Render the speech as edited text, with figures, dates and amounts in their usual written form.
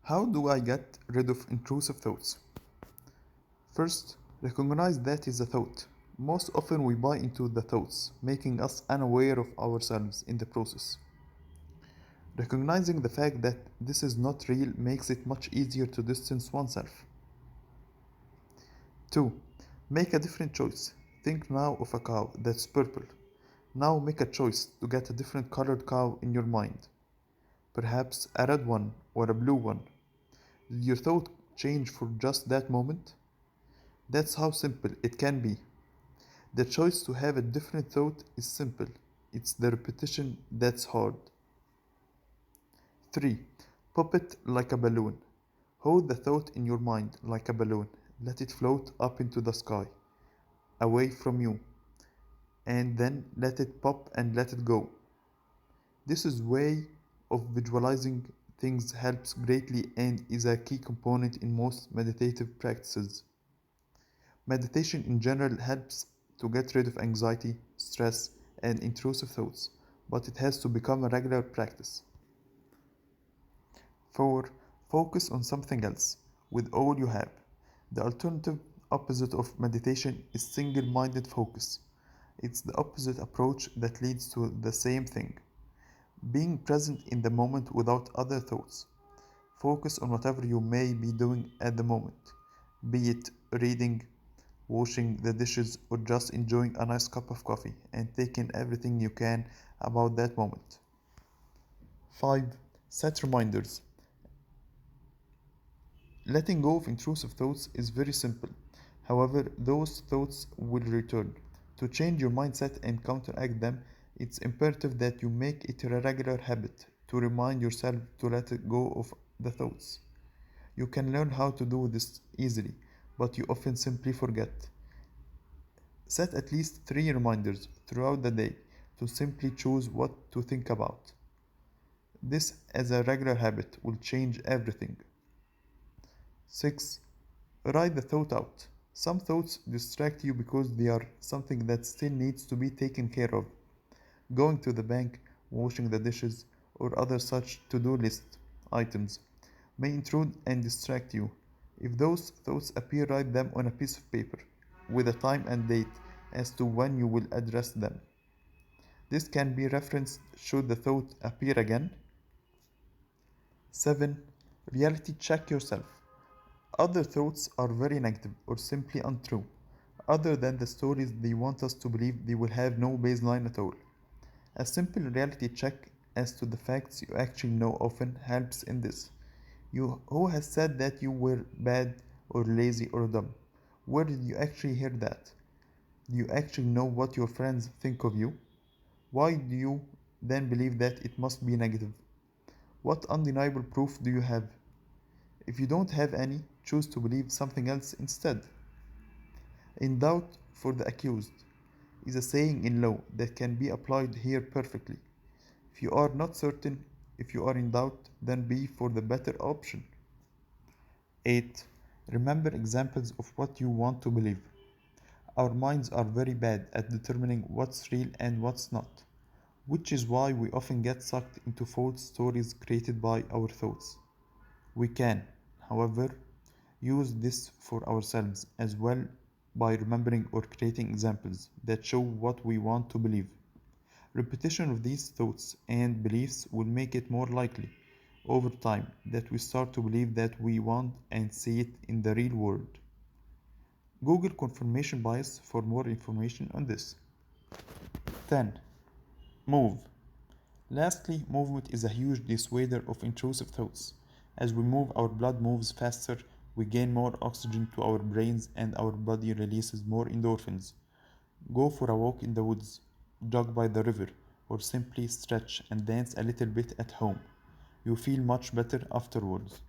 How do I get rid of intrusive thoughts? First, recognize that is a thought. Most often we buy into the thoughts, making us unaware of ourselves in the process. Recognizing the fact that this is not real makes it much easier to distance oneself. 2. Make a different choice. Think now of a cow that's purple. Now make a choice to get a different colored cow in your mind. Perhaps a red one or a blue one. Did your thought change for just that moment? That's how simple it can be. The choice to have a different thought is simple. It's the repetition that's hard. 3. Pop it like a balloon. Hold the thought in your mind like a balloon. Let it float up into the sky, away from you, and then let it pop and let it go. This is way of visualizing things helps greatly and is a key component in most meditative practices. Meditation in general helps to get rid of anxiety, stress, and intrusive thoughts, but it has to become a regular practice. 4. Focus on something else with all you have. The alternative opposite of meditation is single minded focus. It's the opposite approach that leads to the same thing. Being present in the moment without other thoughts. Focus on whatever you may be doing at the moment, be it reading, washing the dishes, or just enjoying a nice cup of coffee and taking everything you can about that moment. 5. Set reminders. Letting go of intrusive thoughts is very simple. However, those thoughts will return. To change your mindset and counteract them, it's imperative that you make it a regular habit to remind yourself to let go of the thoughts. You can learn how to do this easily, but you often simply forget. Set at least 3 reminders throughout the day to simply choose what to think about. This, as a regular habit, will change everything. 6. Write the thought out. Some thoughts distract you because they are something that still needs to be taken care of. Going to the bank, washing the dishes, or other such to-do list items may intrude and distract you. If those thoughts appear, write them on a piece of paper with a time and date as to when you will address them. This can be referenced should the thought appear again. 7. Reality check yourself. Other thoughts are very negative or simply untrue. Other than the stories they want us to believe, they will have no baseline at all. A simple reality check as to the facts you actually know often helps in this. Who has said that you were bad or lazy or dumb? Where did you actually hear that? Do you actually know what your friends think of you? Why do you then believe that it must be negative? What undeniable proof do you have? If you don't have any, choose to believe something else instead. In doubt for the accused is a saying in law that can be applied here perfectly. If you are not certain, if you are in doubt, then be for the better option. 8. Remember examples of what you want to believe. Our minds are very bad at determining what's real and what's not, which is why we often get sucked into false stories created by our thoughts. We can, however, use this for ourselves as well by remembering or creating examples that show what we want to believe. Repetition of these thoughts and beliefs will make it more likely, over time, that we start to believe that we want and see it in the real world. Google confirmation bias for more information on this. 10. Move. Lastly, movement is a huge dissuader of intrusive thoughts. As we move, our blood moves faster, we gain more oxygen to our brains, and our body releases more endorphins. Go for a walk in the woods, jog by the river, or simply stretch and dance a little bit at home. You feel much better afterwards.